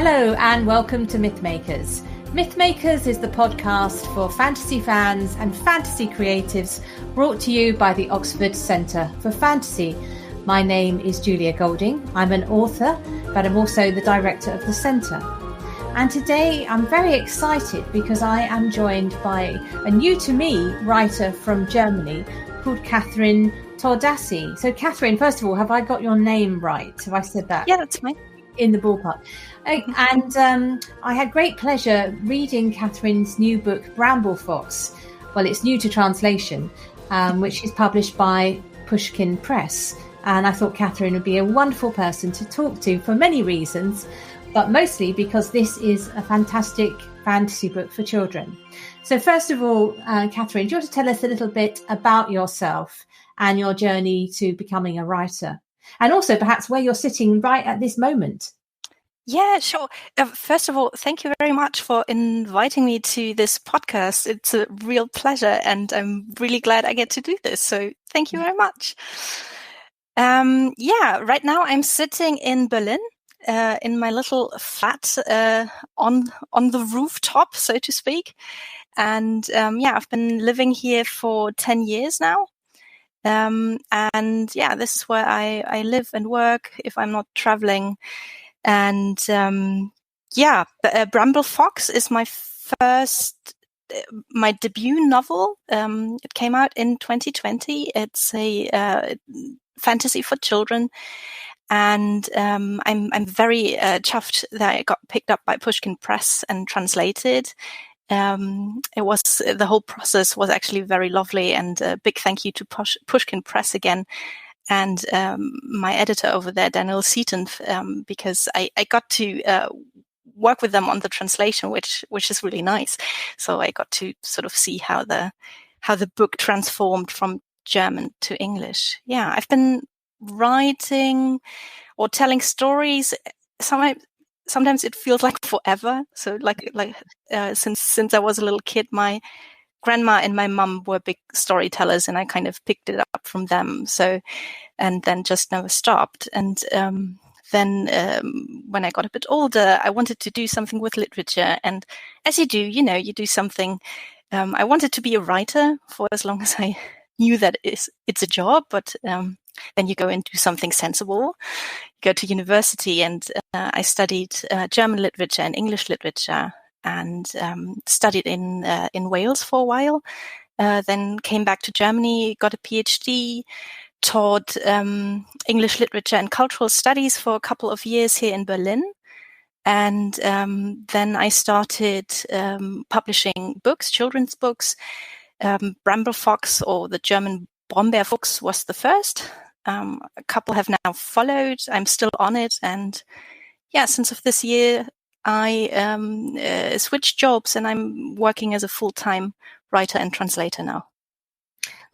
Hello and welcome to Mythmakers. Mythmakers is the podcast for fantasy fans and fantasy creatives, brought to you by the Oxford Centre for Fantasy. My name is Julia Golding. I'm an author, but I'm also the director of the centre. And today I'm very excited because I am joined by a new to me writer from Germany called Kathrin Tordasi. So Kathrin, first of all, have I got your name right? Have I said that? Yeah, that's fine. In the ballpark. And I had great pleasure reading Kathrin's new book, Bramble Fox. Well, it's new to translation, which is published by Pushkin Press. And I thought Kathrin would be a wonderful person to talk to for many reasons, but mostly because this is a fantastic fantasy book for children. So first of all, Kathrin, do you want to tell us a little bit about yourself and your journey to becoming a writer? And also perhaps where you're sitting right at this moment. Yeah, sure. First of all, thank you very much for inviting me to this podcast. It's a real pleasure and I'm really glad I get to do this. So thank you very much. Right now I'm sitting in Berlin, in my little flat, on the rooftop, so to speak. And, I've been living here for 10 years now. This is where I live and work if I'm not traveling. And, Bramble Fox is my debut novel. It came out in 2020. It's a, fantasy for children. And, I'm very, chuffed that it got picked up by Pushkin Press and translated. The whole process was actually very lovely, and a big thank you to Pushkin Press again and my editor over there, Daniel Seaton, because I got to work with them on the translation, which is really nice. So I got to sort of see how the book transformed from German to English. Yeah, I've been writing or telling stories. Sometimes it feels like forever. So since I was a little kid, my grandma and my mum were big storytellers and I kind of picked it up from them. So, and then just never stopped. And, when I got a bit older, I wanted to do something with literature. And as you do, you do something. I wanted to be a writer for as long as I knew that it's a job, but, then you go and do something sensible. Go to university, and I studied German literature and English literature, and studied in Wales for a while. Then came back to Germany, got a PhD, taught English literature and cultural studies for a couple of years here in Berlin. And then I started publishing books, children's books. Bramble Fox, or the German Bramble Fox, was the first. A couple have now followed. I'm still on it. And since of this year, I switched jobs and I'm working as a full-time writer and translator now.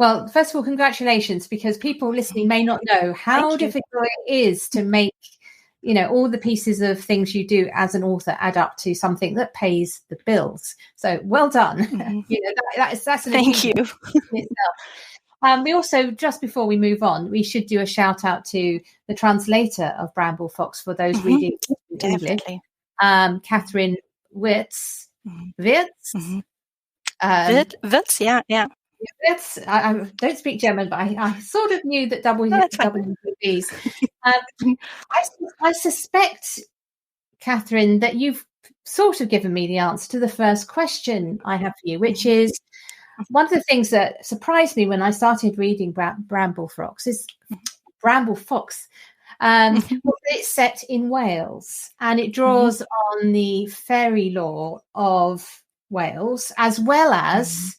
Well, first of all, congratulations, because people listening may not know how difficult it is to make, all the pieces of things you do as an author add up to something that pays the bills. So well done. Mm-hmm. That's an Thank you. We also, just before we move on, we should do a shout out to the translator of Bramble Fox for those reading in English, Katrin Wirtz. Wirtz? Wirtz, yeah. Wirtz, I don't speak German, but I sort of knew that WWBs. I suspect, Kathrin, that you've sort of given me the answer to the first question I have for you, which is, one of the things that surprised me when I started reading Bramble Fox is it's set in Wales, and it draws on the fairy lore of Wales as well as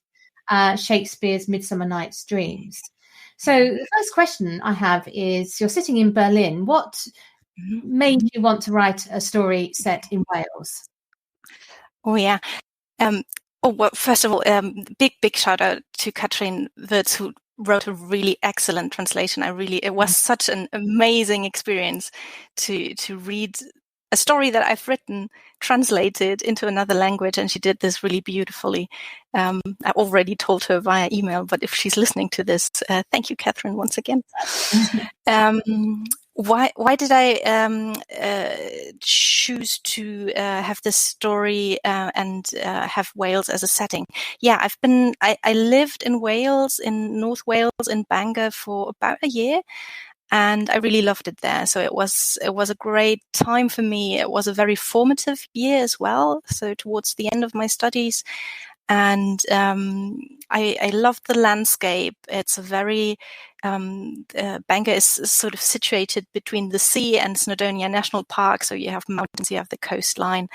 Shakespeare's Midsummer Night's Dreams. So the first question I have is, you're sitting in Berlin. What made you want to write a story set in Wales? Oh, yeah. First of all, big shout out to Katrin Wirtz, who wrote a really excellent translation. It was such an amazing experience to read a story that I've written, translated into another language, and she did this really beautifully. I already told her via email, but if she's listening to this, thank you, Katrin, once again. why did I choose to have this story and have Wales as a setting? Yeah, I lived in Wales, in North Wales, in Bangor for about a year, and I really loved it there. So it was a great time for me. It was a very formative year as well. So towards the end of my studies. And I love the landscape. It's a very Bangor is sort of situated between the sea and Snowdonia National Park. So you have mountains, you have the coastline.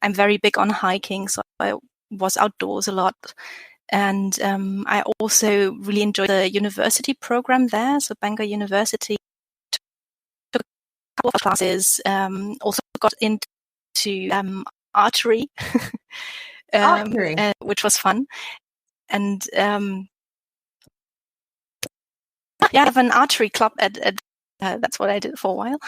I'm very big on hiking, so I was outdoors a lot. And I also really enjoyed the university program there. So Bangor University, took a couple of classes. Also got into archery. Which was fun. And I have an archery club at that's what I did for a while.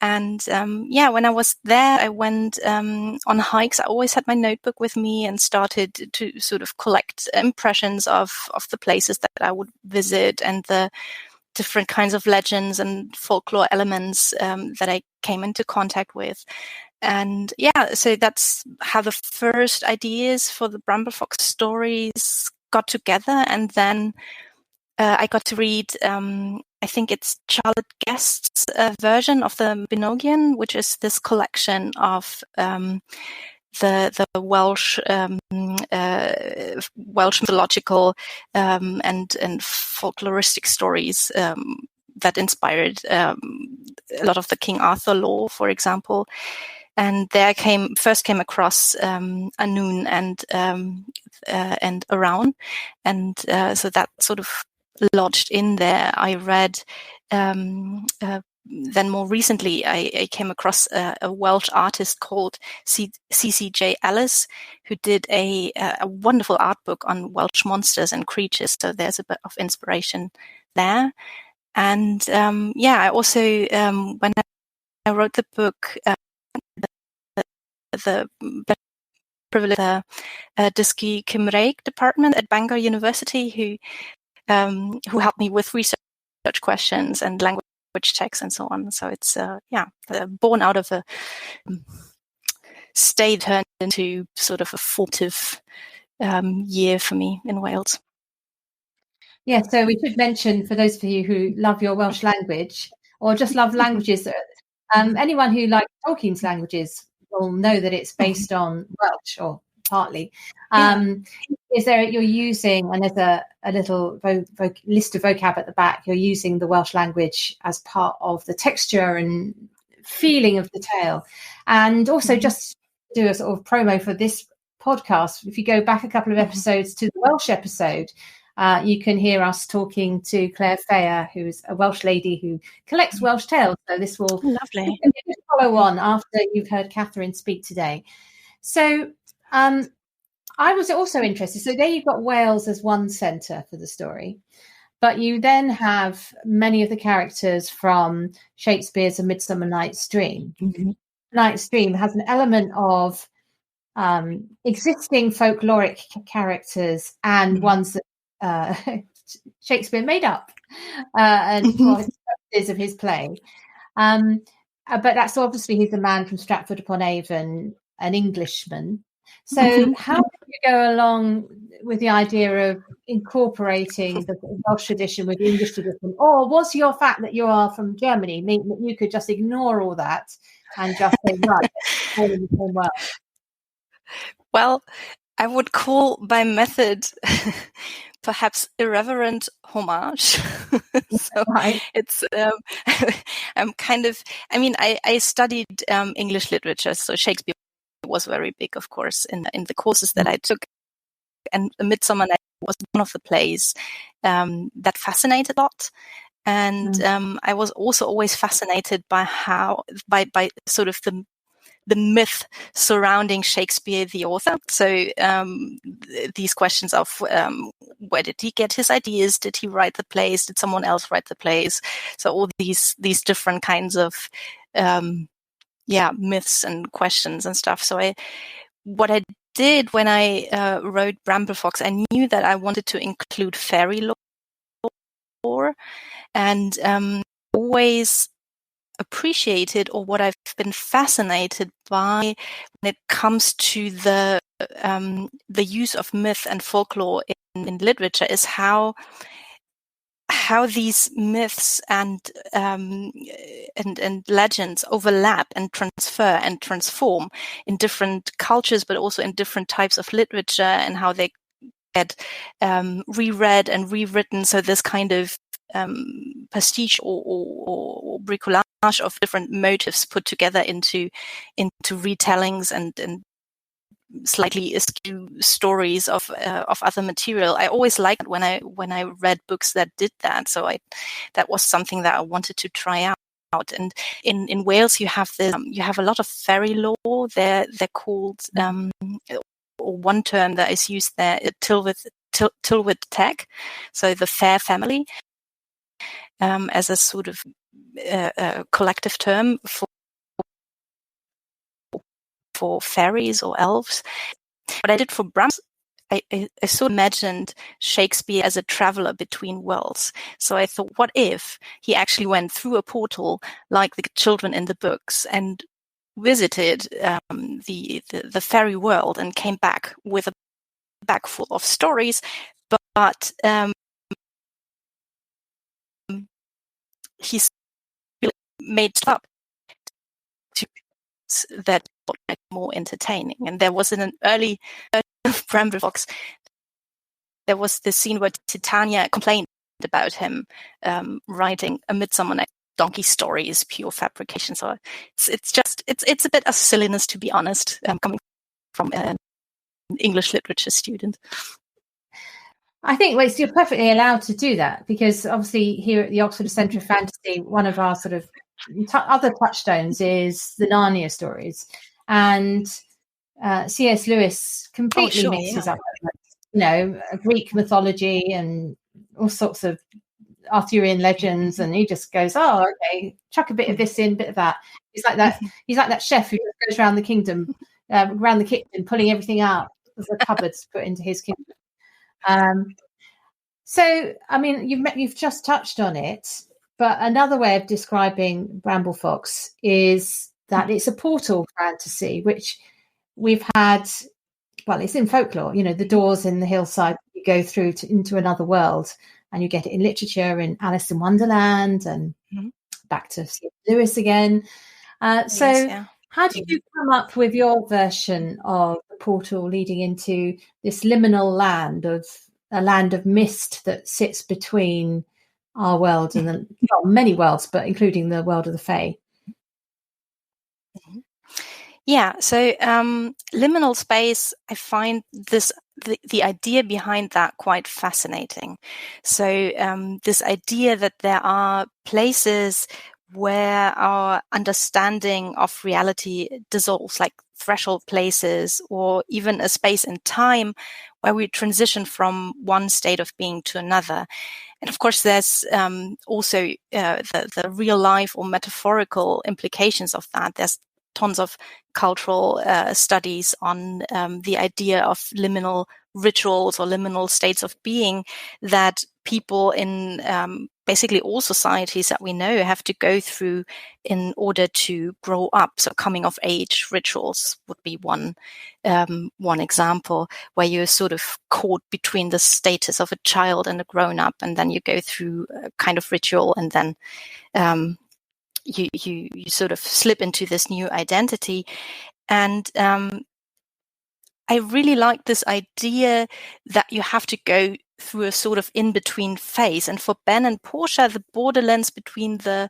And when I was there, I went on hikes. I always had my notebook with me and started to sort of collect impressions of the places that I would visit and the different kinds of legends and folklore elements that I came into contact with. And so that's how the first ideas for the Bramble Fox stories got together. And then I got to read, I think it's Charlotte Guest's version of the Mabinogion, which is this collection of the Welsh Welsh mythological and folkloristic stories that inspired a lot of the King Arthur lore, for example. And there first came across Anun and Around, and so that sort of lodged in there. I read then more recently I came across a Welsh artist called CCJ Ellis, who did a wonderful art book on Welsh monsters and creatures. So there's a bit of inspiration there. And I also when I wrote the book, the privileged Dysgu Cymraeg department at Bangor University, who helped me with research questions and language checks and so on. So it's born out of a stay turned into sort of a formative year for me in Wales. Yeah, so we should mention, for those of you who love your Welsh language or just love languages, anyone who likes Tolkien's languages will know that it's based on Welsh, or partly. Is there, you're using, and there's a little list of vocab at the back, you're using the Welsh language as part of the texture and feeling of the tale. And also just do a sort of promo for this podcast. If you go back a couple of episodes to the Welsh episode, you can hear us talking to Claire Fair, who's a Welsh lady who collects Welsh tales. So this will lovely follow on after you've heard Kathrin speak today. So I was also interested. So there you've got Wales as one centre for the story, but you then have many of the characters from Shakespeare's A Midsummer Night's Dream. Mm-hmm. Night's Dream has an element of existing folkloric characters and ones that Shakespeare made up and is of his play. But that's obviously he's a man from Stratford upon Avon, an Englishman. So how did you go along with the idea of incorporating the Welsh tradition with the English tradition? Or was your fact that you are from Germany mean that you could just ignore all that and just say, right, all in the same world? Well, I would call my method perhaps irreverent homage. So it's I'm kind of, I mean, I studied English literature, so Shakespeare was very big, of course, in the courses that I took, and A Midsummer Night was one of the plays that fascinated a lot. And I was also always fascinated by by sort of the myth surrounding Shakespeare, the author. So these questions of where did he get his ideas? Did he write the plays? Did someone else write the plays? So all these different kinds of myths and questions and stuff. So what I did when I wrote Bramble Fox, I knew that I wanted to include fairy lore, and always appreciated, or what I've been fascinated by when it comes to the use of myth and folklore in literature, is how these myths and legends overlap and transfer and transform in different cultures, but also in different types of literature, and how they get reread and rewritten. So this kind of pastiche or bricolage of different motifs put together into retellings and slightly askew stories of other material. I always liked when I read books that did that. So that was something that I wanted to try out. And in Wales, you have a lot of fairy lore. They're called or one term that is used there, Tylwyth Teg, so the fair family, as a sort of collective term for fairies or elves. What I did for Brahms, I sort of imagined Shakespeare as a traveler between worlds. So I thought, what if he actually went through a portal like the children in the books and visited the fairy world and came back with a bag full of stories, but he's made up to that more entertaining. And there was in an early Bramble Fox, there was this scene where Titania complained about him writing A Midsummer Night's Donkey Story is pure fabrication. So it's a bit of silliness, to be honest, coming from an English literature student. I think you're perfectly allowed to do that, because obviously here at the Oxford Centre of Fantasy, one of our sort of other touchstones is the Narnia stories, and C.S. Lewis completely mixes up, Greek mythology and all sorts of Arthurian legends, and he just goes, "Oh, okay, chuck a bit of this in, bit of that." He's like that. He's like that chef who goes around the kingdom, around the kitchen, pulling everything out of the cupboards put into his kingdom. So, I mean, you've just touched on it, but another way of describing Bramble Fox is that it's a portal fantasy, which we've had. Well, it's in folklore, the doors in the hillside you go through into another world, and you get it in literature in Alice in Wonderland and back to C.S. Lewis again. How did you come up with your version of the portal leading into this liminal land a land of mist that sits between our world and many worlds, but including the world of the Fae? Yeah, so liminal space, I find the idea behind that quite fascinating. So this idea that there are places where our understanding of reality dissolves, like threshold places, or even a space and time where we transition from one state of being to another. And of course, there's also the real life or metaphorical implications of that. There's tons of cultural studies on the idea of liminal rituals or liminal states of being that people in basically all societies that we know have to go through in order to grow up. So coming of age rituals would be one example, where you're sort of caught between the status of a child and a grown up, and then you go through a kind of ritual, and then you sort of slip into this new identity. And I really like this idea that you have to go through a sort of in-between phase. And for Ben and Portia, the borderlands between the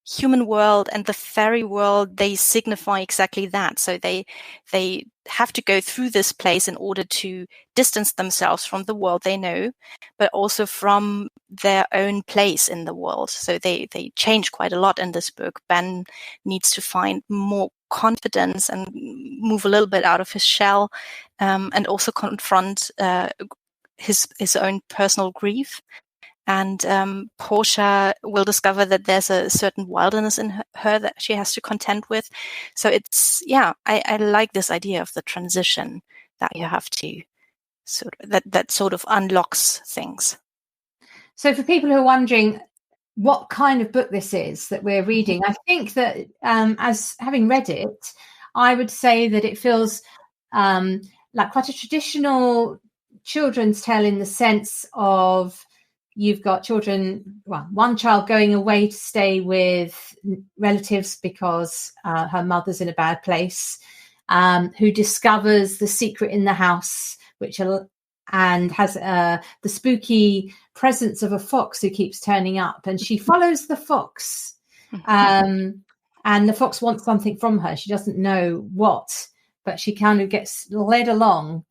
human world and the fairy world, they signify exactly that. So they have to go through this place in order to distance themselves from the world they know, but also from their own place in the world. So they change quite a lot in this book. Ben needs to find more confidence and move a little bit out of his shell, and also confront his own personal grief. And Portia will discover that there's a certain wilderness in her that she has to contend with. So I like this idea of the transition that you have to that sort of unlocks things. So for people who are wondering, what kind of book this is that we're reading. I think that as having read it, I would say that it feels like quite a traditional children's tale in the sense of you've got children, well, one child going away to stay with relatives because her mother's in a bad place, who discovers the secret in the house, and has the spooky presence of a fox who keeps turning up, and she follows the fox, and the fox wants something from her. She doesn't know what, but she kind of gets led along.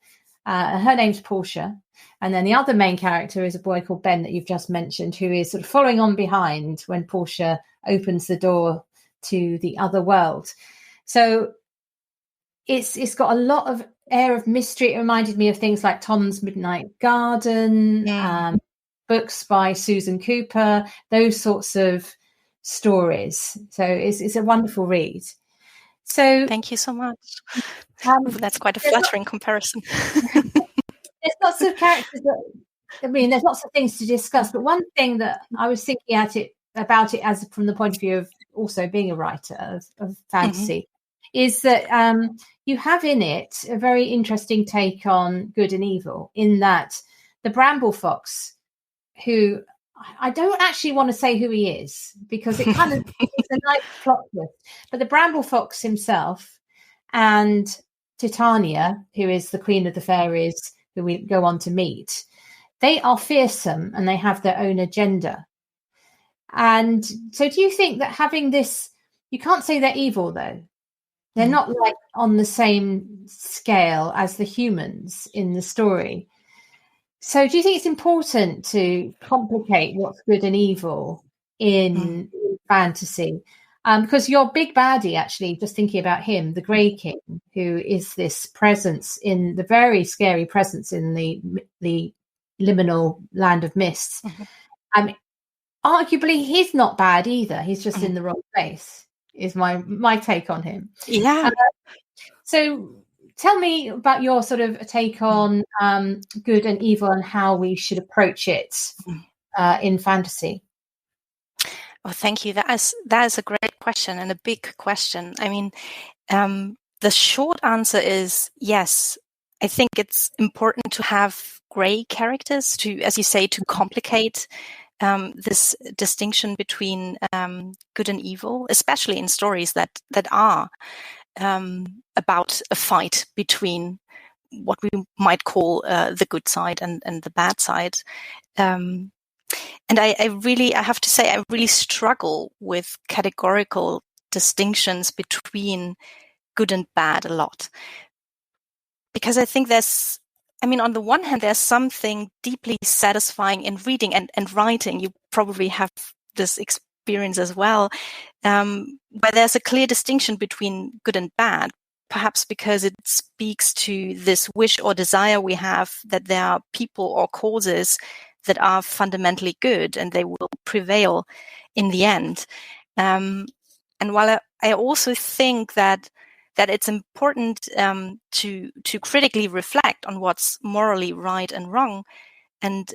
Her name's Portia. And then the other main character is a boy called Ben that you've just mentioned, who is sort of following on behind when Portia opens the door to the other world. So it's got a lot of air of mystery. It reminded me of things like Tom's Midnight Garden, books by Susan Cooper, those sorts of stories. So it's a wonderful read. So thank you so much. That's quite a flattering comparison. There's lots of characters there's lots of things to discuss, but one thing that I was thinking about it as from the point of view of also being a writer of fantasy is that you have in it a very interesting take on good and evil, in that the Bramble Fox, who I don't actually want to say who he is because it kind of it's a nice plot twist, but the Bramble Fox himself and Titania, who is the queen of the fairies, who we go on to meet, they are fearsome and they have their own agenda. And so do you think that having this, you can't say they're evil though. They're not like on the same scale as the humans in the story. So do you think it's important to complicate what's good and evil in fantasy? Because your big baddie, actually, just thinking about him, the Grey King, who is this presence in the very scary presence in the liminal land of mists. Arguably, he's not bad either. He's just in the wrong place, is my take on him. Yeah. So tell me about your sort of take on good and evil and how we should approach it in fantasy. Oh, thank you. That is a great question and a big question. I mean, the short answer is yes. I think it's important to have grey characters to, as you say, to complicate this distinction between good and evil, especially in stories that are about a fight between what we might call the good side and the bad side. And I have to say, I really struggle with categorical distinctions between good and bad a lot. Because I think on the one hand, there's something deeply satisfying in reading and writing. You probably have this experience as well, where there's a clear distinction between good and bad, perhaps because it speaks to this wish or desire we have that there are people or causes that are fundamentally good and they will prevail in the end. And while I also think that it's important to critically reflect on what's morally right and wrong, and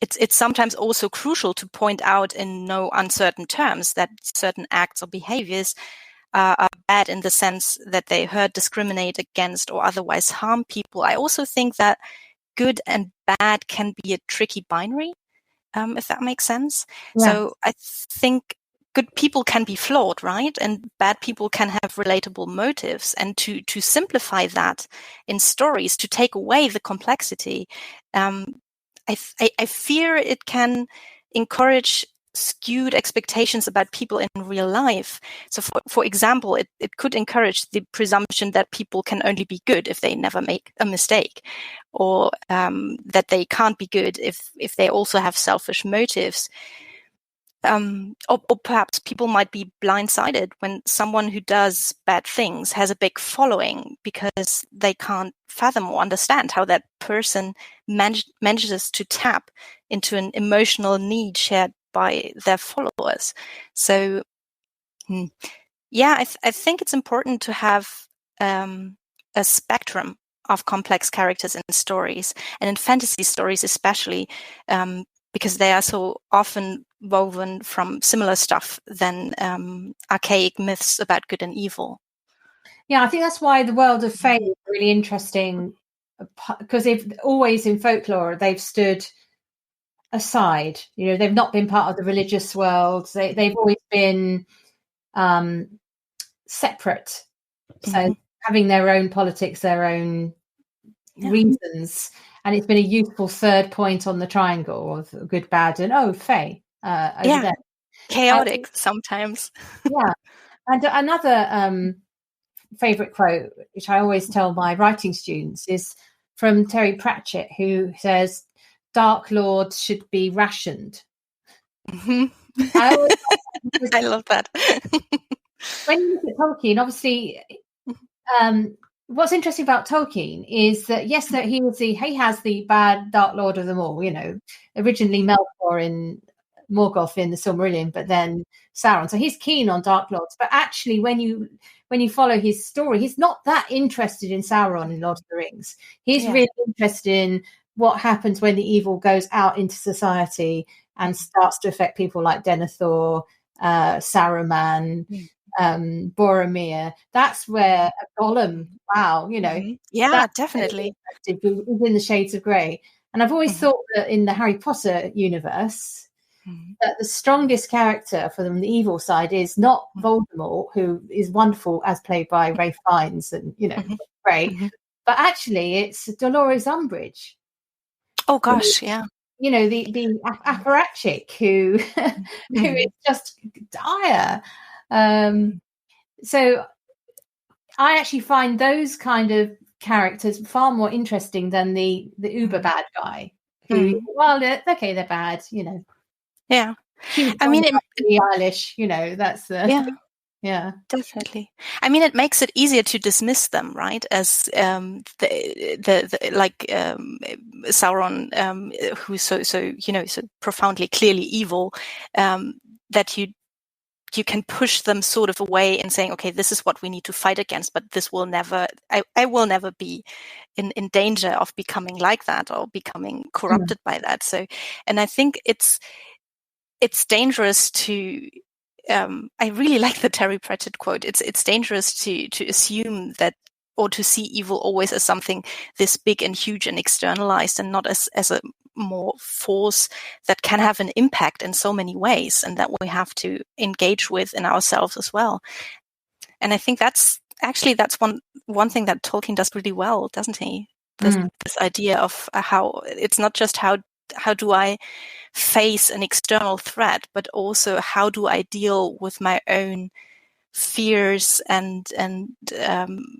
it's sometimes also crucial to point out in no uncertain terms that certain acts or behaviors are bad in the sense that they hurt, discriminate against, or otherwise harm people. I also think that good and bad can be a tricky binary, if that makes sense. Yeah. So I think good people can be flawed, right? And bad people can have relatable motives. And to simplify that in stories, to take away the complexity, I fear it can encourage skewed expectations about people in real life. So for example, it could encourage the presumption that people can only be good if they never make a mistake, or that they can't be good if they also have selfish motives. Or perhaps people might be blindsided when someone who does bad things has a big following because they can't fathom or understand how that person manages to tap into an emotional need shared by their followers. So, I think it's important to have a spectrum of complex characters in stories, and in fantasy stories especially, because they are so often woven from similar stuff than archaic myths about good and evil. Yeah, I think that's why the world of fae is really interesting, because they've always in folklore they've stood aside. They've not been part of the religious world. They've always been separate. So having their own politics, their own reasons, and it's been a useful third point on the triangle of good, bad, and fae over there. Chaotic sometimes. Yeah, and another favorite quote, which I always tell my writing students, is from Terry Pratchett, who says, "Dark Lords should be rationed." I love that. When you look at Tolkien, obviously, what's interesting about Tolkien is that, yes, that he has the bad Dark Lord of them all. Originally Melkor in Morgoth in the Silmarillion, but then Sauron. So he's keen on Dark Lords, but actually, when you follow his story, he's not that interested in Sauron in Lord of the Rings. He's really interested in what happens when the evil goes out into society and starts to affect people like Denethor, Saruman, Boromir. That's where a Gollum, definitely is in the Shades of Grey. And I've always thought that in the Harry Potter universe, that the strongest character for them, the evil side, is not Voldemort, who is wonderful as played by Ralph Fiennes, and great, but actually it's Dolores Umbridge. Oh gosh, yeah. The apparatchik who is just dire. So I actually find those kind of characters far more interesting than the uber bad guy who, they're bad, Yeah. I mean, Billie Eilish, that's the definitely. I mean, it makes it easier to dismiss them, right? As Sauron, who's so profoundly, clearly evil, that you can push them sort of away and saying, okay, this is what we need to fight against, but this will never, I will never be in danger of becoming like that or becoming corrupted by that. So, and I think it's dangerous to, I really like the Terry Pratchett quote. It's dangerous to assume that, or to see evil always as something this big and huge and externalized, and not as a more force that can have an impact in so many ways, and that we have to engage with in ourselves as well. And I think that's one thing that Tolkien does really well, doesn't he? This idea of how it's not just how do I face an external threat, but also how do I deal with my own fears and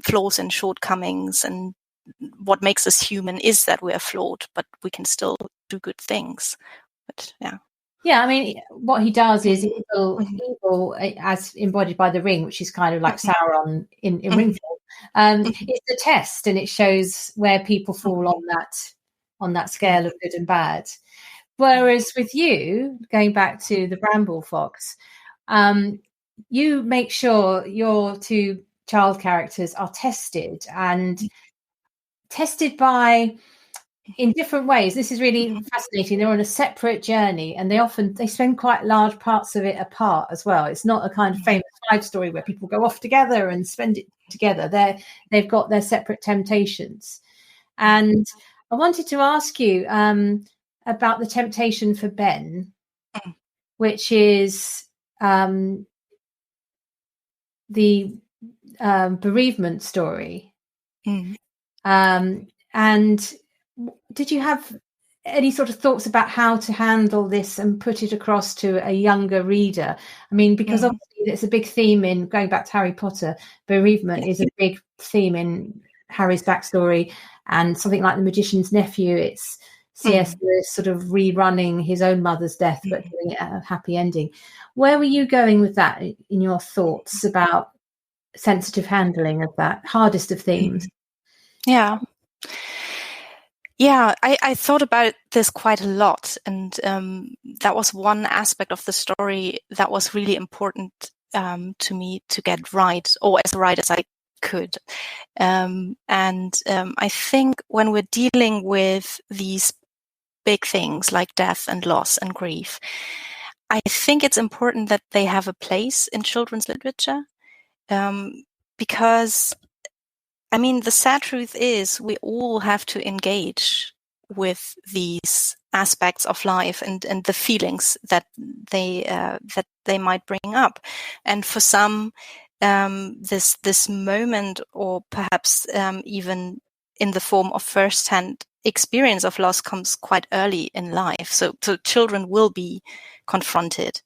flaws and shortcomings. And what makes us human is that we are flawed, but we can still do good things. But I mean, what he does is evil as embodied by the ring, which is kind of like Sauron in ring form. It's a test, and it shows where people fall on that scale of good and bad. Whereas with you, going back to the Bramble Fox, you make sure your two child characters are tested by in different ways. This is really fascinating. They're on a separate journey, and they spend quite large parts of it apart as well. It's not a kind of famous 5 story where people go off together and spend it together. They've got their separate temptations. And I wanted to ask you about the temptation for Ben, which is the bereavement story. And did you have any sort of thoughts about how to handle this and put it across to a younger reader? I mean, because obviously it's a big theme in going back to Harry Potter. Bereavement is a big theme in Harry's backstory, and something like The Magician's Nephew, it's C.S. Lewis sort of rerunning his own mother's death, but doing it a happy ending. Where were you going with that in your thoughts about sensitive handling of that hardest of themes? I thought about this quite a lot, and that was one aspect of the story that was really important to me to get right, or as right as I could. I think when we're dealing with these big things like death and loss and grief, I think it's important that they have a place in children's literature, because, I mean, the sad truth is we all have to engage with these aspects of life and the feelings that they might bring up. And for some, this moment, or perhaps even in the form of first-hand experience of loss, comes quite early in life. So children will be confronted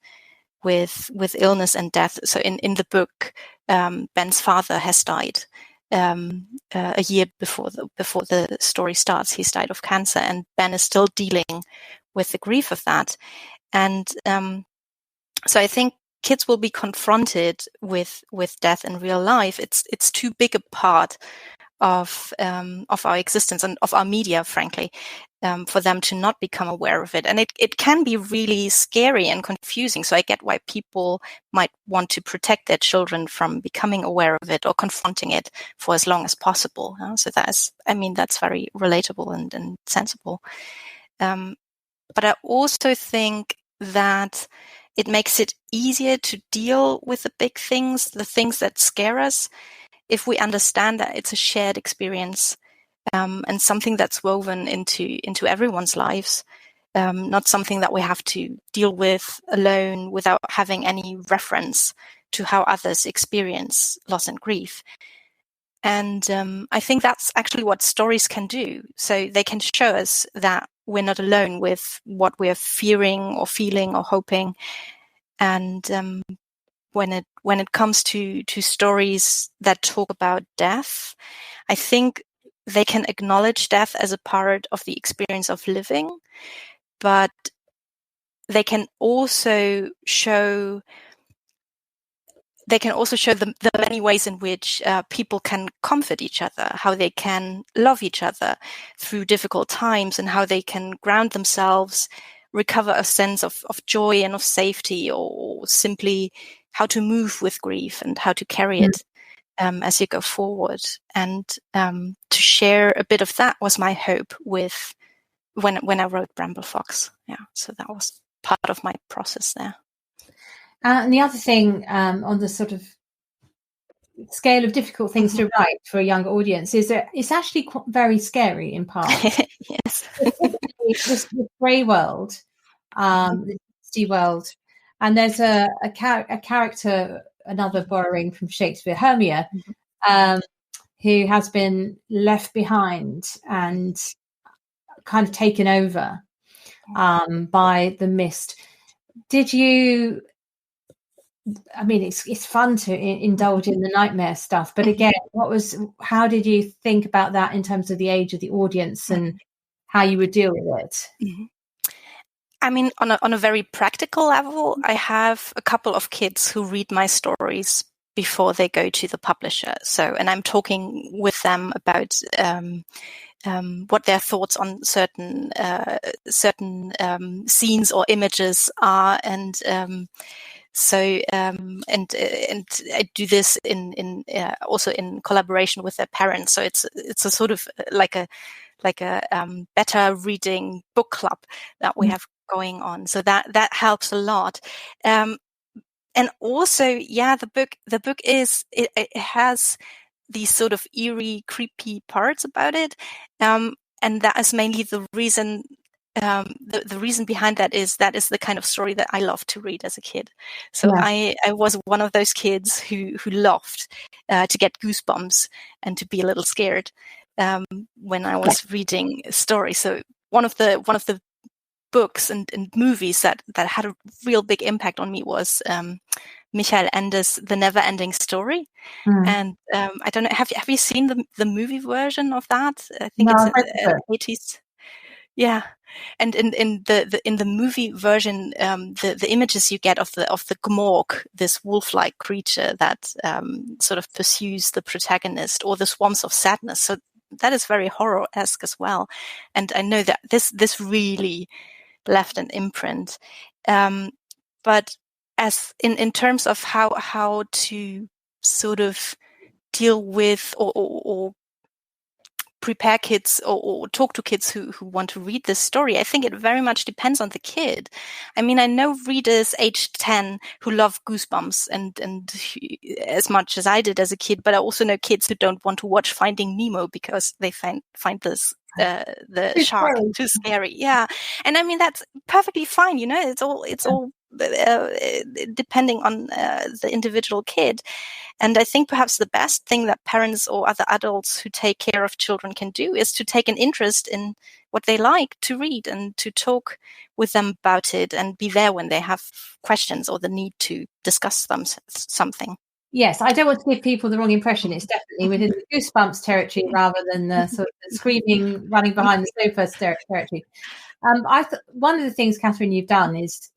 with illness and death. So in the book, Ben's father has died a year before the story starts. He's died of cancer, and Ben is still dealing with the grief of that. And so I think kids will be confronted with death in real life. It's too big a part of our existence and of our media, frankly, for them to not become aware of it. And it can be really scary and confusing. So I get why people might want to protect their children from becoming aware of it or confronting it for as long as possible. So that's very relatable and sensible. But I also think that it makes it easier to deal with the big things, the things that scare us, if we understand that it's a shared experience, and something that's woven into everyone's lives, not something that we have to deal with alone without having any reference to how others experience loss and grief. And I think that's actually what stories can do. So they can show us that we're not alone with what we're fearing or feeling or hoping. And when it comes to stories that talk about death, I think they can acknowledge death as a part of the experience of living, but they can also show the many ways in which people can comfort each other, how they can love each other through difficult times, and how they can ground themselves, recover a sense of joy and of safety, or simply how to move with grief and how to carry it as you go forward. And to share a bit of that was my hope with when I wrote Bramble Fox. Yeah, so that was part of my process there. And the other thing, on the sort of scale of difficult things to write for a younger audience, is that it's actually very scary in parts. Yes. This grey world, the misty world, and there's a character, another borrowing from Shakespeare, Hermia, who has been left behind and kind of taken over by the mist. Did you? I mean, it's fun to indulge in the nightmare stuff, but again, how did you think about that in terms of the age of the audience and how you would deal with it? I mean, on a very practical level, I have a couple of kids who read my stories before they go to the publisher. So, and I'm talking with them about what their thoughts on certain scenes or images are, and I do this in also in collaboration with their parents. So it's a sort of like a better reading book club that we have going on. So that helps a lot. And also, the book it has these sort of eerie, creepy parts about it. And that is mainly the reason. The reason behind that is the kind of story that I loved to read as a kid. So I was one of those kids who loved to get goosebumps and to be a little scared when I was reading a story. So one of the books and movies that had a real big impact on me was Michael Ende's The Never-Ending Story. And I don't know, have you seen the movie version of that? I think it's in the 80s. Yeah, and in the movie version, the images you get of the Gmorg, this wolf-like creature that sort of pursues the protagonist, or the Swamps of Sadness. So that is very horror-esque as well. And I know that this really left an imprint. But as in terms of how to sort of deal with or prepare kids or talk to kids who want to read this story. I think it very much depends on the kid. I mean, I know readers aged 10 who love Goosebumps and as much as I did as a kid, but I also know kids who don't want to watch Finding Nemo because they find this the shark too scary. Yeah. And I mean, that's perfectly fine. You know, it's all depending on the individual kid. And I think perhaps the best thing that parents or other adults who take care of children can do is to take an interest in what they like to read and to talk with them about it and be there when they have questions or the need to discuss something. Yes, I don't want to give people the wrong impression. It's definitely within the Goosebumps territory rather than the sort of the screaming, running behind the sofa territory. One of the things, Kathrin, you've done is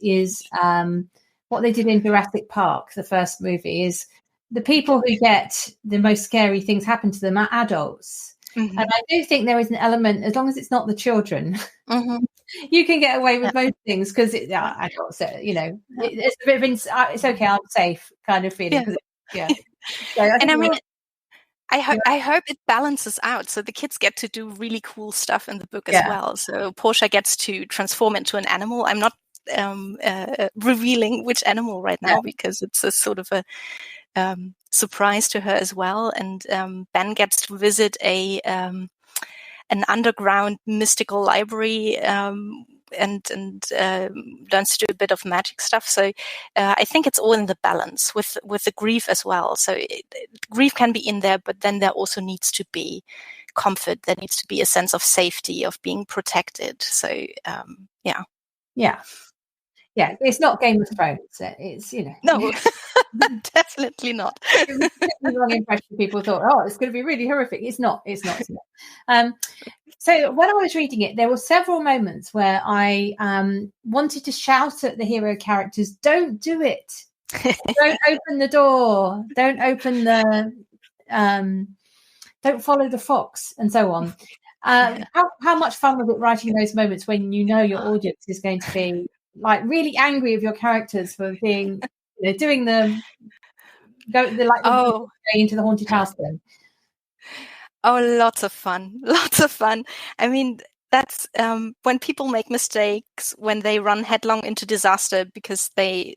what they did in Jurassic Park, the first movie, is the people who get the most scary things happen to them are adults. Mm-hmm. And I do think there is an element, as long as it's not the children, mm-hmm. you can get away with most things because adults, you know, it's a bit of it's okay, I'm safe kind of feeling. Yeah. So and I mean, I hope it balances out. So the kids get to do really cool stuff in the book as well. So Portia gets to transform into an animal. I'm not revealing which animal right now because it's a sort of a surprise to her as well. And Ben gets to visit an underground mystical library and learns to do a bit of magic stuff. So I think it's all in the balance with the grief as well. So grief can be in there, but then there also needs to be comfort. There needs to be a sense of safety, of being protected. So yeah, it's not Game of Thrones. It's, you know, no, definitely not. The wrong impression. People thought, oh, it's going to be really horrific. It's not. So when I was reading it, there were several moments where I wanted to shout at the hero characters, "Don't do it! Don't open the door! Don't open the don't follow the fox," and so on. How much fun was it writing those moments when you know your audience is going to be like really angry of your characters for being, you know, doing going into the haunted house then? Oh, lots of fun. I mean, that's when people make mistakes, when they run headlong into disaster because they're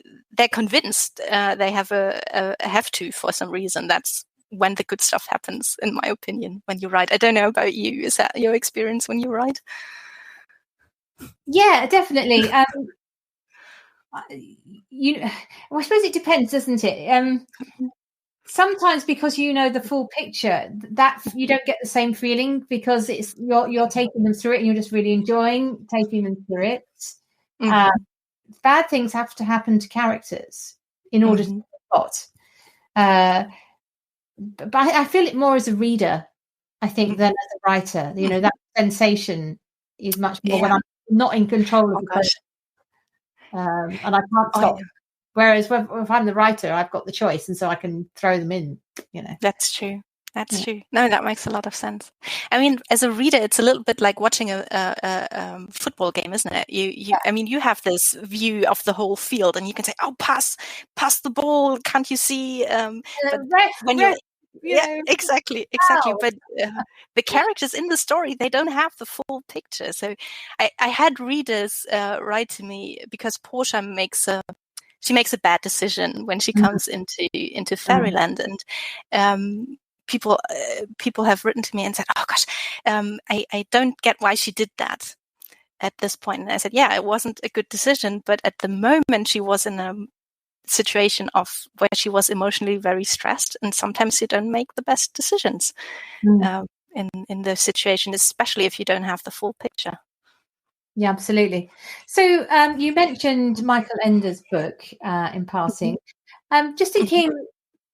convinced they have have to for some reason. That's when the good stuff happens, in my opinion, when you write. I don't know about you. Is that your experience when you write? Yeah, definitely. I suppose it depends, doesn't it? Sometimes because you know the full picture, that you don't get the same feeling because it's you're taking them through it and you're just really enjoying taking them through it. Mm-hmm. Bad things have to happen to characters in order to plot. But I feel it more as a reader, I think, than as a writer. You know, that sensation is much more when I'm not in control of the person. And I can't stop. Whereas if I'm the writer, I've got the choice, and so I can throw them in. You know, that's true. True. No, that makes a lot of sense. I mean, as a reader, it's a little bit like watching a football game, isn't it? I mean, you have this view of the whole field, and you can say, "Oh, pass the ball! Can't you see?" Exactly. Wow. But the characters in the story, they don't have the full picture. So I had readers write to me because Portia makes a bad decision when she comes into Fairyland, and people have written to me and said, "Oh gosh, I don't get why she did that at this point." And I said, "Yeah, it wasn't a good decision, but at the moment she was in a situation of where she was emotionally very stressed, and sometimes you don't make the best decisions in the situation, especially if you don't have the full picture." Yeah, absolutely. So you mentioned Michael Ender's book in passing. Just thinking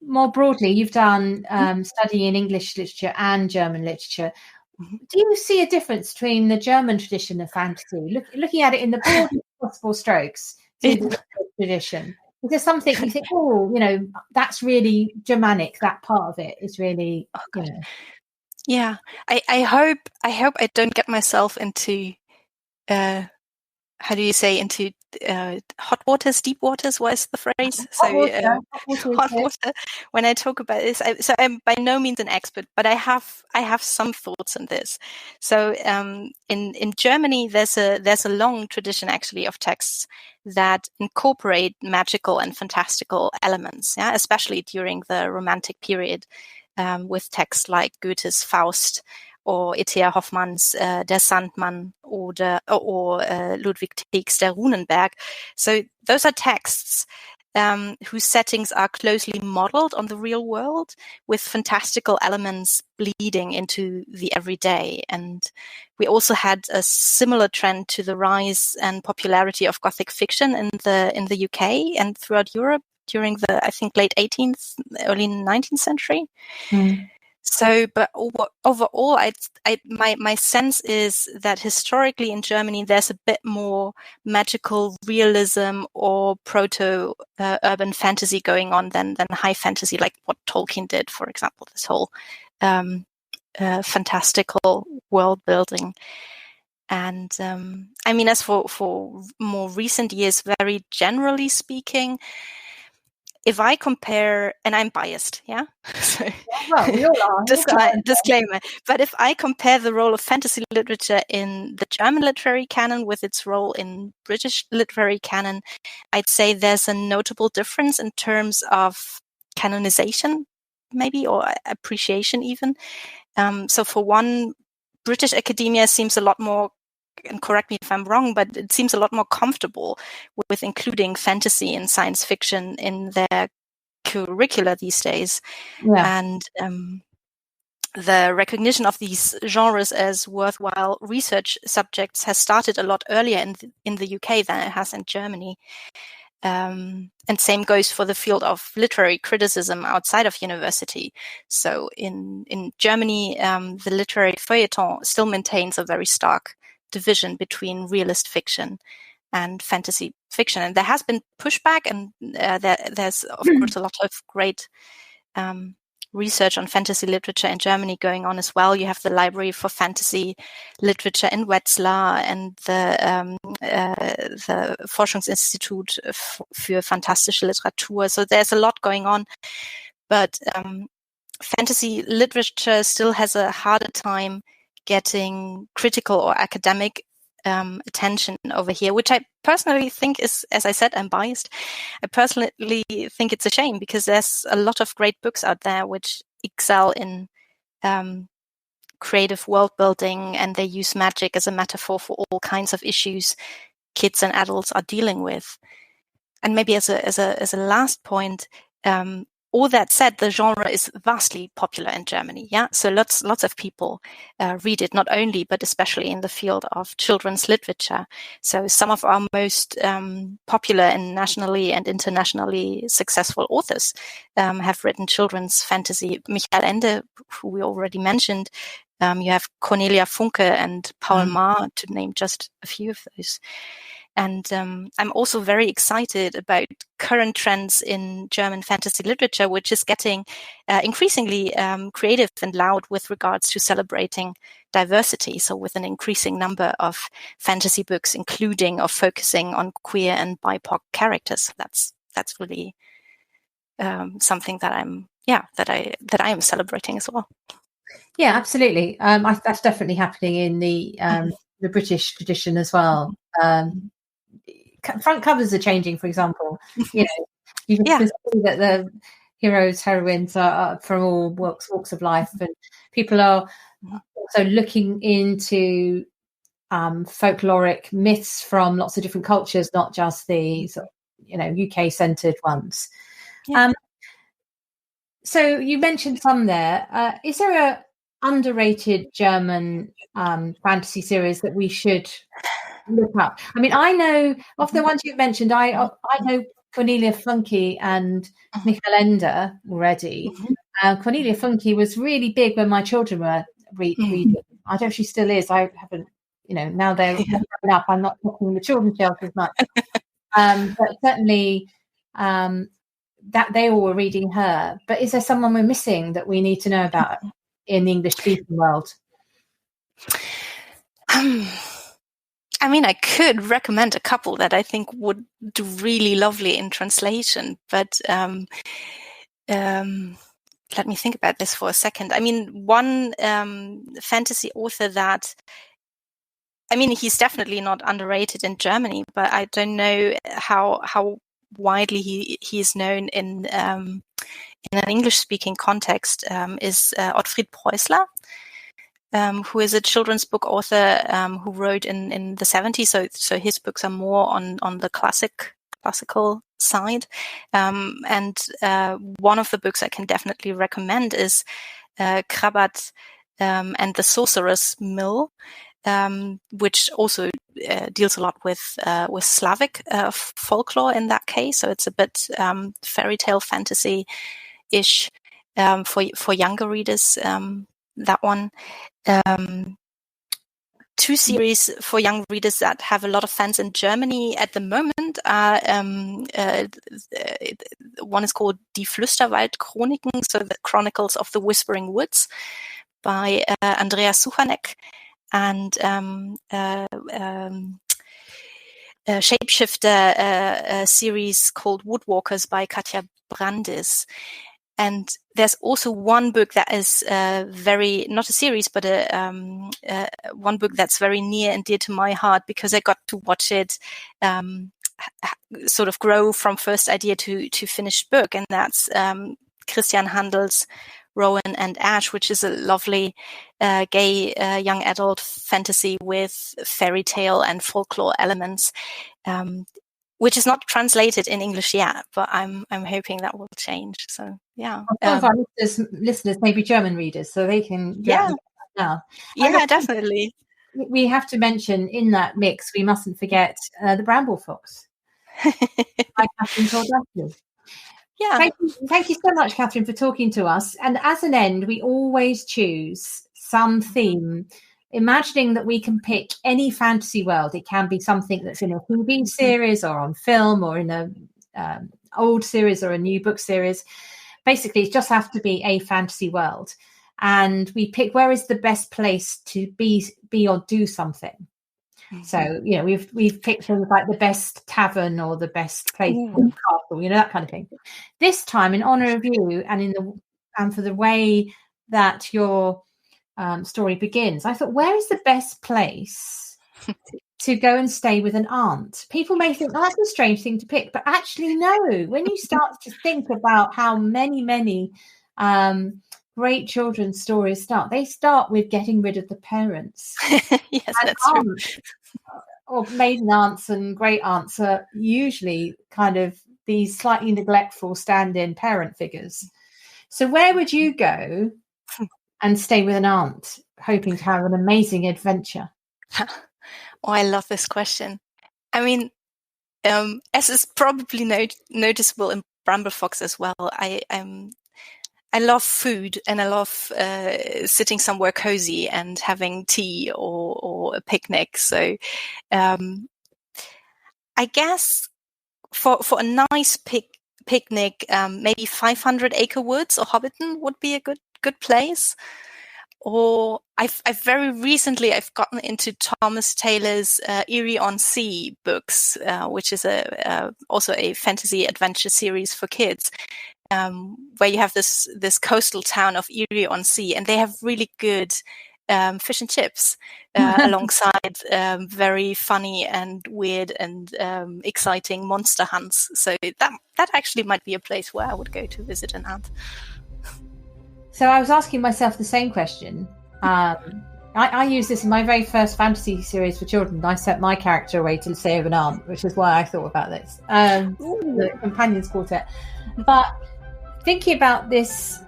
more broadly, you've done study in English literature and German literature. Do you see a difference between the German tradition of fantasy, looking at it in the broadest possible strokes, to the tradition? Is there something you think, oh, you know, that's really Germanic, that part of it is really, you know. Yeah, I hope I don't get myself into how do you say, into hot waters, deep waters. What is the phrase? Hot water. When I talk about this, I'm by no means an expert, but I have some thoughts on this. So in Germany, there's a long tradition actually of texts that incorporate magical and fantastical elements, especially during the Romantic period, with texts like Goethe's Faust, or E.T.A. Hoffmann's Der Sandmann, or Ludwig Tieck's Der Runenberg. So those are texts whose settings are closely modeled on the real world, with fantastical elements bleeding into the everyday. And we also had a similar trend to the rise and popularity of Gothic fiction in the UK and throughout Europe during the, I think, late 18th, early 19th century. Mm. So, but overall, my sense is that historically in Germany, there's a bit more magical realism or proto-urban fantasy going on than high fantasy, like what Tolkien did, for example, this whole fantastical world building. And I mean, as for more recent years, very generally speaking, if I compare, and I'm biased, so, well, we all are. Disclaimer. But if I compare the role of fantasy literature in the German literary canon with its role in British literary canon, I'd say there's a notable difference in terms of canonization, maybe, or appreciation even. So for one, British academia seems a lot more, and correct me if I'm wrong, but it seems a lot more comfortable with including fantasy and science fiction in their curricula these days. Yeah. And the recognition of these genres as worthwhile research subjects has started a lot earlier in the UK than it has in Germany. And same goes for the field of literary criticism outside of university. So in Germany, the literary feuilleton still maintains a very stark division between realist fiction and fantasy fiction. And there has been pushback, and there's, of course, a lot of great research on fantasy literature in Germany going on as well. You have the Library for Fantasy Literature in Wetzlar and the Forschungsinstitut für fantastische Literatur. So there's a lot going on. But fantasy literature still has a harder time getting critical or academic attention over here, which I personally think is, as I said, I'm biased. I personally think it's a shame, because there's a lot of great books out there which excel in creative world building, and they use magic as a metaphor for all kinds of issues kids and adults are dealing with. And maybe as a last point, all that said, the genre is vastly popular in Germany. Yeah, so lots of people read it, not only but especially in the field of children's literature. So some of our most popular and nationally and internationally successful authors have written children's fantasy. Michael Ende, who we already mentioned. You have Cornelia Funke and Paul Maar, to name just a few of those. And I'm also very excited about current trends in German fantasy literature, which is getting increasingly creative and loud with regards to celebrating diversity. So with an increasing number of fantasy books, including or focusing on queer and BIPOC characters. That's really something that I am celebrating as well. Yeah, absolutely. That's definitely happening in the British tradition as well. Front covers are changing, for example. You can see that the heroes, heroines are from all walks of life, and people are also looking into folkloric myths from lots of different cultures, not just the UK centered ones. Yeah. So you mentioned some there. Is there a underrated German fantasy series that we should look up? I mean, I know of the ones you've mentioned. I know Cornelia Funke and Michael Ende already. Cornelia Funke was really big when my children were reading. I don't know if she still is. I haven't, now they're growing up. I'm not talking the children's shelf as much. But certainly that they all were reading her. But is there someone we're missing that we need to know about in the English-speaking world? I mean, I could recommend a couple that I think would do really lovely in translation, but let me think about this for a second. I mean, one fantasy author that, I mean, he's definitely not underrated in Germany, but I don't know how widely he is known in an English-speaking context, is Ottfried Preußler, who is a children's book author who wrote in the 70s. So his books are more on the classical side. And one of the books I can definitely recommend is Krabat and the Sorcerer's Mill, which also deals a lot with Slavic folklore in that case. So it's a bit fairy tale fantasy-ish for younger readers. That one. Two series for young readers that have a lot of fans in Germany at the moment are one is called Die Flüsterwald Chroniken, so the Chronicles of the Whispering Woods by Andreas Suchanek, and shapeshifter series called Woodwalkers by Katja Brandis. And there's also one book that is not a series, but one book that's very near and dear to my heart, because I got to watch it sort of grow from first idea to finished book. And that's Christian Handel's Rowan and Ash, which is a lovely gay young adult fantasy with fairy tale and folklore elements, which is not translated in English yet, but I'm hoping that will change. So yeah, some of our listeners may be German readers, so they can now. Yeah, definitely. We have to mention in that mix, we mustn't forget the Bramble Fox by Kathrin Tordasi. Yeah, thank you so much, Kathrin, for talking to us. And as an end, we always choose some theme, imagining that we can pick any fantasy world. It can be something that's in a TV series or on film or in a old series or a new book series. Basically, it just has to be a fantasy world. And we pick where is the best place to be or do something. Mm-hmm. So, we've picked things like the best tavern or the best place in the castle, that kind of thing. This time, in honor of you and for the way that your story begins, I thought, where is the best place to go and stay with an aunt? People may think, that's a strange thing to pick, but actually no. When you start to think about how many great children's stories start, they start with getting rid of the parents. Yes, and that's aunts, true. Or maiden aunts and great aunts are usually kind of these slightly neglectful stand-in parent figures. So where would you go and stay with an aunt, hoping to have an amazing adventure? Oh, I love this question. I mean, as is probably noticeable in Bramble Fox as well, I love food, and I love sitting somewhere cozy and having tea or a picnic. So I guess for a nice picnic, maybe 500 Acre Woods or Hobbiton would be a good place. Or I've very recently gotten into Thomas Taylor's Erie-on-Sea books, which is also a fantasy adventure series for kids, where you have this coastal town of Erie-on-Sea, and they have really good fish and chips alongside very funny and weird and exciting monster hunts. So that actually might be a place where I would go to visit an aunt. So I was asking myself the same question. I used this in my very first fantasy series for children. I sent my character away to stay with an aunt, which is why I thought about this. The Companions Quartet. But thinking about this,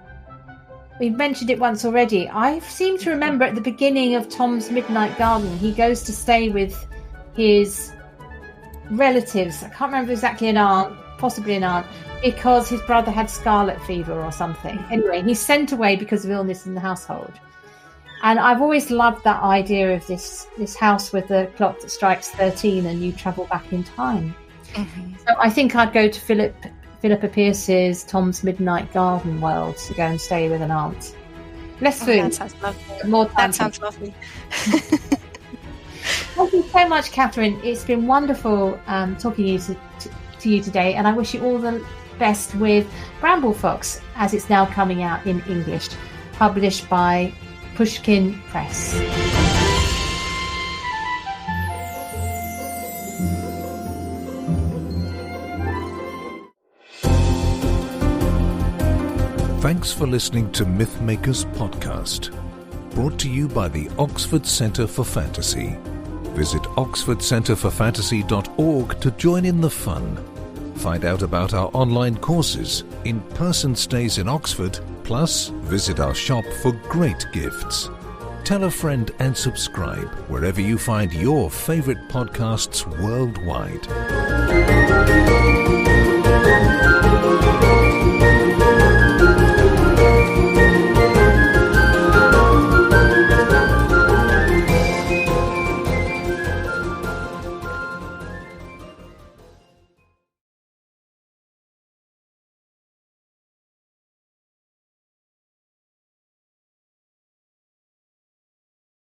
we've mentioned it once already. I seem to remember at the beginning of Tom's Midnight Garden, he goes to stay with his relatives. I can't remember exactly an aunt, possibly an aunt, because his brother had scarlet fever or something. Anyway, he's sent away because of illness in the household. And I've always loved that idea of this house with the clock that strikes 13 and you travel back in time. Mm-hmm. So I think I'd go to Philippa Pierce's Tom's Midnight Garden world to go and stay with an aunt. Less food. That sounds lovely. More time. That sounds lovely. Thank you so much, Kathrin. It's been wonderful talking to you today, and I wish you all the best with Bramble Fox, as it's now coming out in English, published by Pushkin Press. Thanks for listening to Mythmakers Podcast, brought to you by the Oxford Centre for Fantasy. Visit oxfordcenterforfantasy.org to join in the fun. Find out about our online courses, in-person stays in Oxford, plus visit our shop for great gifts. Tell a friend and subscribe wherever you find your favourite podcasts worldwide.